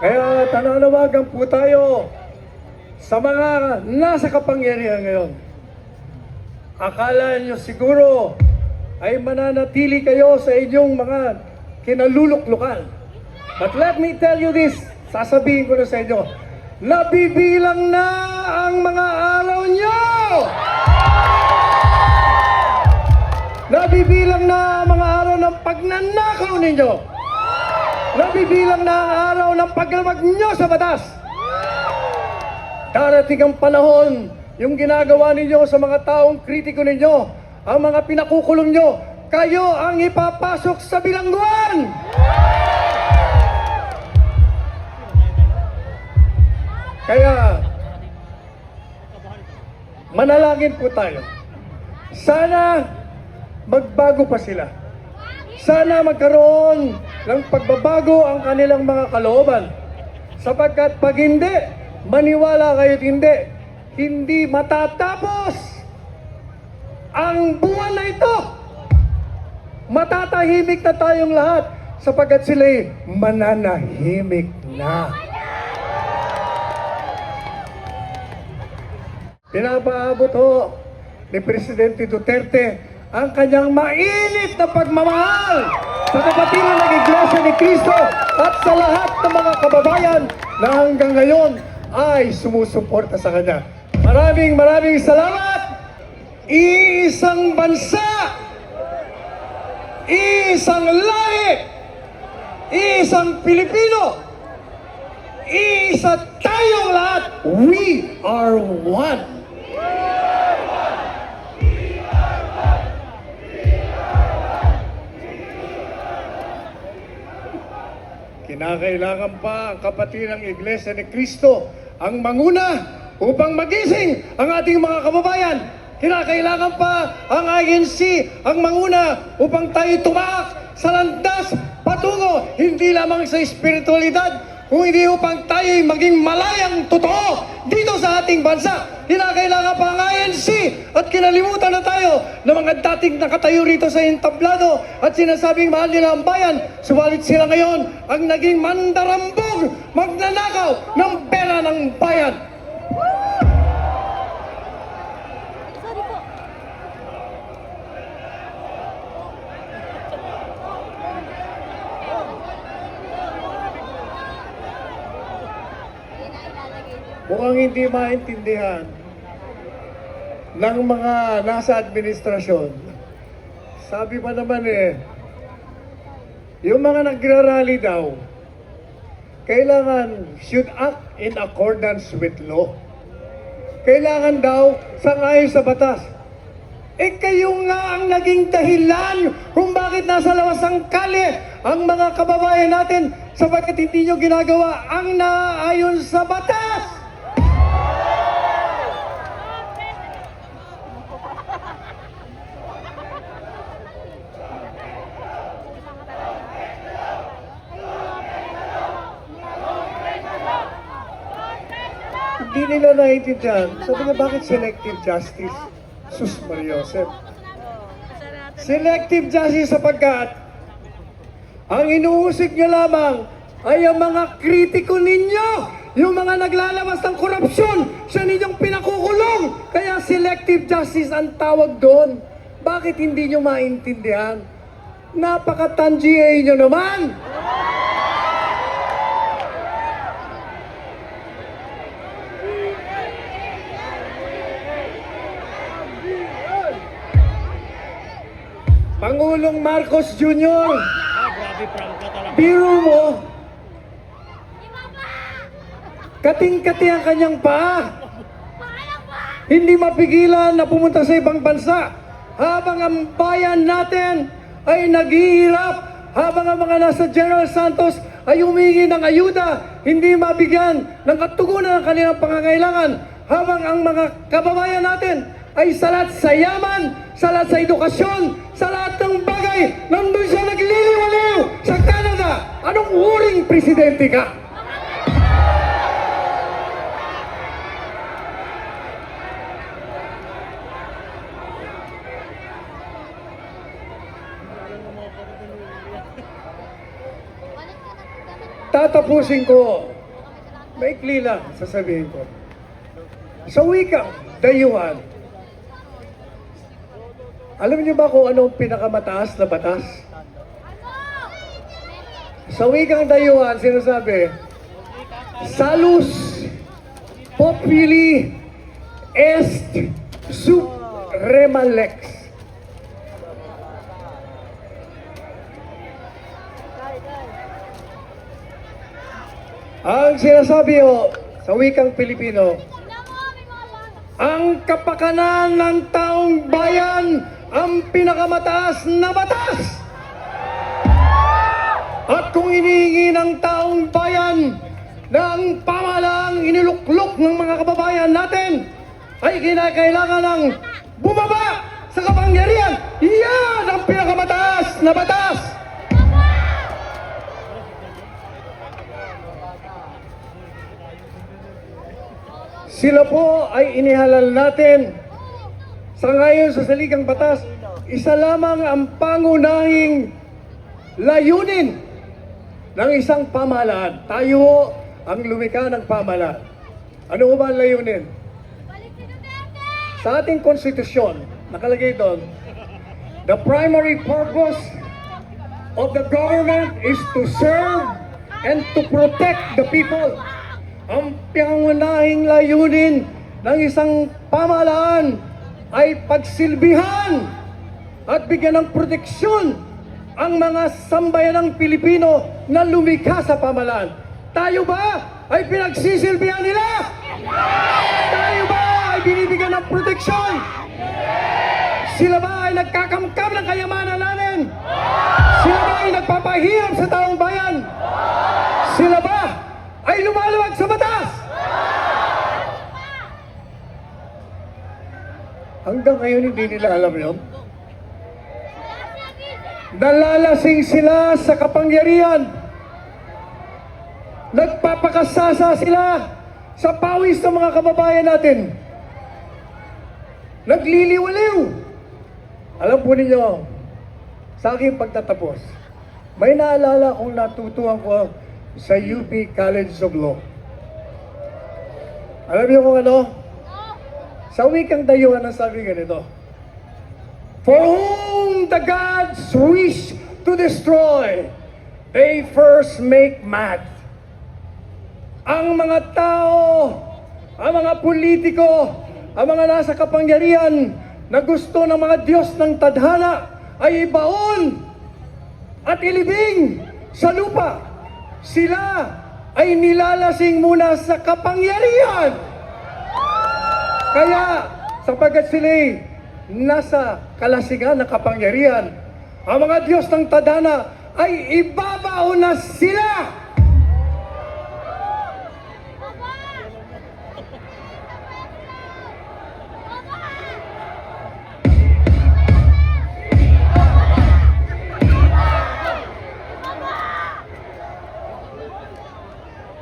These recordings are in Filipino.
Kaya nananawagan po tayo sa mga nasa kapangyarihan ngayon. Akala nyo siguro ay mananatili kayo sa inyong mga kinaluluklukan. But let me tell you this, sasabihin ko na sa inyo, nabibilang na ang mga araw nyo! Nabibilang na ang mga araw ng pagnanakaw ninyo! Nabibilang na ang araw ng paglamag nyo sa batas! Darating ang panahon, yung ginagawa ninyo sa mga taong kritiko ninyo, ang mga pinakukulong nyo, kayo ang ipapasok sa bilangguan! Kaya, manalangin po tayo. Sana magbago pa sila. Sana magkaroon ng pagbabago ang kanilang mga kalooban. Sapagkat pag hindi, maniwala kayo't hindi matatapos ang buwan na ito. Matatahimik na tayong lahat sapagkat sila'y mananahimik na. Pinapaabot ho ni Presidente Duterte ang kanyang mainit na pagmamahal sa kapatiran ng Iglesia ni Cristo at sa lahat ng mga kababayan na hanggang ngayon ay sumusuporta sa kanya. Maraming salamat! Iisang bansa! Isang lahi! Isang Pilipino! Isa tayong lahat! We are one! Kinakailangan pa ang kapatiran ng Iglesia ni Cristo ang manguna upang magising ang ating mga kababayan. Kinakailangan pa ang INC ang manguna upang tayo tumaak sa landas patungo hindi lamang sa espiritualidad, kung hindi upang tayo maging malayang totoo dito sa ating bansa. Kinakailangan pa ang INC at kinalimutan na tayo ng mga dating nakatayo rito sa entablado at sinasabing mahal nila ang bayan, subalit sila ngayon ang naging mandarambog, magnanakaw ng pera ng bayan. Mukhang hindi maintindihan ng mga nasa administrasyon. Sabi pa naman yung mga nagrarally daw, kailangan should act in accordance with law. Kailangan daw sangayon sa batas. Kayo nga ang naging dahilan kung bakit nasa lawas ng kalye ang mga kababayan natin sapagkat hindi nyo ginagawa ang naaayon sa batas. Hindi nila naiintindihan. Sabi niya, bakit selective justice? Sus Mariosep. Selective justice sapagkat ang inuusig niyo lamang ay ang mga kritiko ninyo, yung mga naglalabas ng korupsyon sa ninyong pinakukulong. Kaya selective justice ang tawag doon. Bakit hindi niyo maintindihan? Napaka-tangier niyo naman! Pangulong Marcos Jr. Biro mo, kating-kati ang kanyang paa. Hindi mapigilan na pumunta sa ibang bansa habang ang bayan natin ay naghihirap, habang ang mga nasa General Santos ay humingi ng ayuda, hindi mabigyan ng katugunan ng kanilang pangangailangan, habang ang mga kababayan natin ay salat sa yaman, salat sa edukasyon, sa lahat ng bagay, nandun siya nagliliwaliw sa Canada. Anong uring presidente ka? tatapusin ko, maikli lang sasabihin ko. Sa wikang dayuhan, alam niyo ba kung anong pinakamataas na batas? Sa wikang dayuhan, sinasabi, salus populi est suprema lex. Ang sinasabi sa wikang Pilipino, ang kapakanan ng taong bayan ang pinakamataas na batas. At kung hinihingi ng taong bayan na ang pamahalaang iniluklok ng mga kababayan natin ay kinakailangan ng bumaba sa kapangyarihan, yan ang pinakamataas na batas. Sila po ay inihalal natin. Sa ngayon sa saligang batas, isa lamang ang pangunahing layunin ng isang pamahalaan. Tayo ang lumikha ng pamahalaan. Ano ba ang layunin? Sa ating konstitusyon, nakalagay doon, the primary purpose of the government is to serve and to protect the people. Ang pangunahing layunin ng isang pamahalaan ay pagsilbihan at bigyan ng proteksyon ang mga sambayanang Pilipino na lumikha sa pamahalaan. Tayo ba ay pinagsisilbihan nila? Tayo ba ay binibigyan ng proteksyon? Sila ba ay nagkakamkam ng kayamanan namin? Sila ba ay nagpapahirap sa taong bayan? Sila ba ay lumalawag sa batas? Hanggang ngayon hindi nila alam yun. Nalalasing sila sa kapangyarihan. Nagpapakasasa sila sa pawis ng mga kababayan natin. Nagliliwaliw. Alam po ninyo, sa aking pagtatapos, may naalala kong natutuhan ko sa UP College of Law. Alam niyo kung ano? Sa wikang dayuhan ang sabi ganito, for whom the gods wish to destroy, they first make mad. Ang mga tao, ang mga politiko, ang mga nasa kapangyarihan na gusto ng mga Diyos ng tadhana ay ibaon at ilibing sa lupa. Sila ay nilalasing muna sa kapangyarihan. Kaya, sapagkat sila'y nasa kalasingan ng kapangyarihan, ang mga Diyos ng tadhana ay ibabaon na sila.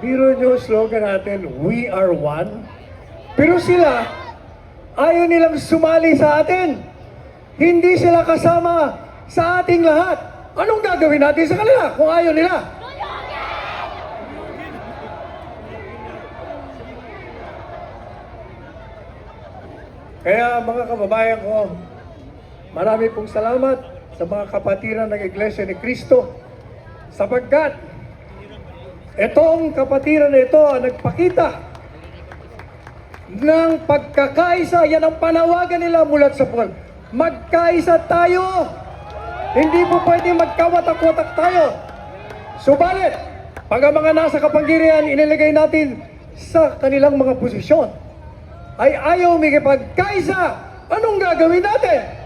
Biro nyo slogan natin, we are one. Pero sila, ayaw nilang sumali sa atin. Hindi sila kasama sa ating lahat. Anong gagawin natin sa kanila kung ayaw nila? Kaya mga kababayan ko, marami pong salamat sa mga kapatiran ng Iglesia ni Cristo sapagkat itong kapatiran na ito ang nagpakita ng pagkakaisa. Yan ang panawagan nila mula sa Paul. Magkaisa tayo. Hindi po pwede magkawatak-watak tayo. Subalit, pag ang mga nasa kapangyarihan inilagay natin sa kanilang mga posisyon, ay ayaw makipagkaisa, anong gagawin natin?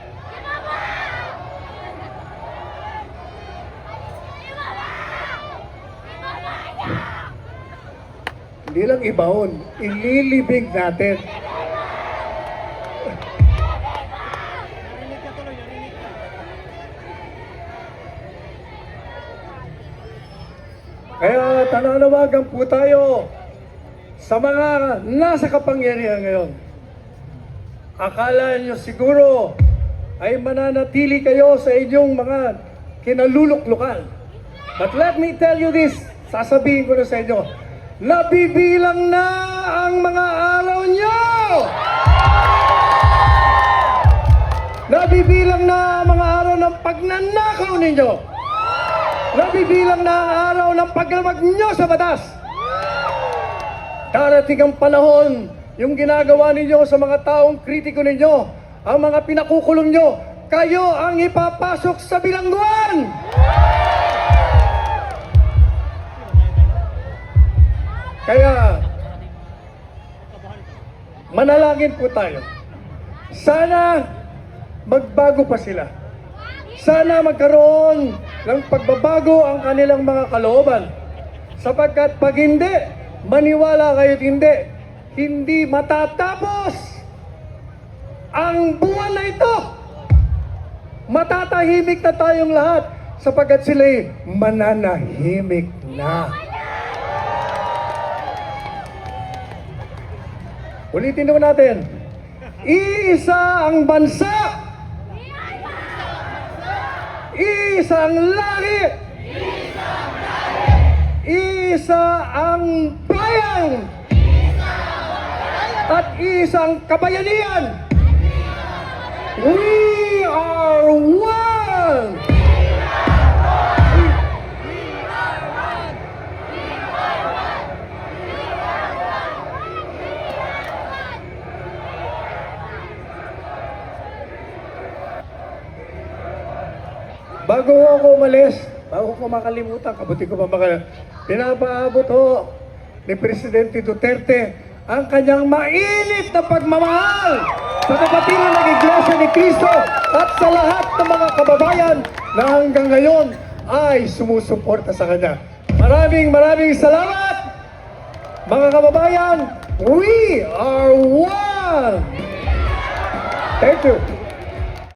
Hindi lang ibaon, ililibing natin. Kaya tananawagan po tayo sa mga nasa kapangyarihan ngayon. Akala nyo siguro ay mananatili kayo sa inyong mga kinaluluklukan. But let me tell you this, sasabihin ko na sa inyo, nabibilang na ang mga araw nyo! Nabibilang na ang mga araw ng pagnanakaw ninyo! Nabibilang na ang araw ng paglamag nyo sa batas! Darating ang panahon, yung ginagawa ninyo sa mga taong kritiko ninyo, ang mga pinakukulong nyo, kayo ang ipapasok sa bilangguan! Kaya, manalangin po tayo. Sana magbago pa sila. Sana magkaroon ng pagbabago ang kanilang mga kalooban. Sapagkat pag hindi, maniwala kayo't hindi matatapos ang buwan na ito. Matatahimik na tayong lahat sapagkat sila'y mananahimik na. Ulitin naman natin. Iisa ang bansa. Isang langit. Isa ang bayan. At isang kabayanihan. We are one. Bago ako umalis, bago ko makalimutan, kabuti ko pa pinapaabot ho ni Presidente Duterte ang kanyang mainit na pagmamahal sa kapatiran ng Iglesia ni Cristo at sa lahat ng mga kababayan na hanggang ngayon ay sumusuporta sa kanya. Maraming salamat, mga kababayan. We are one! Thank you.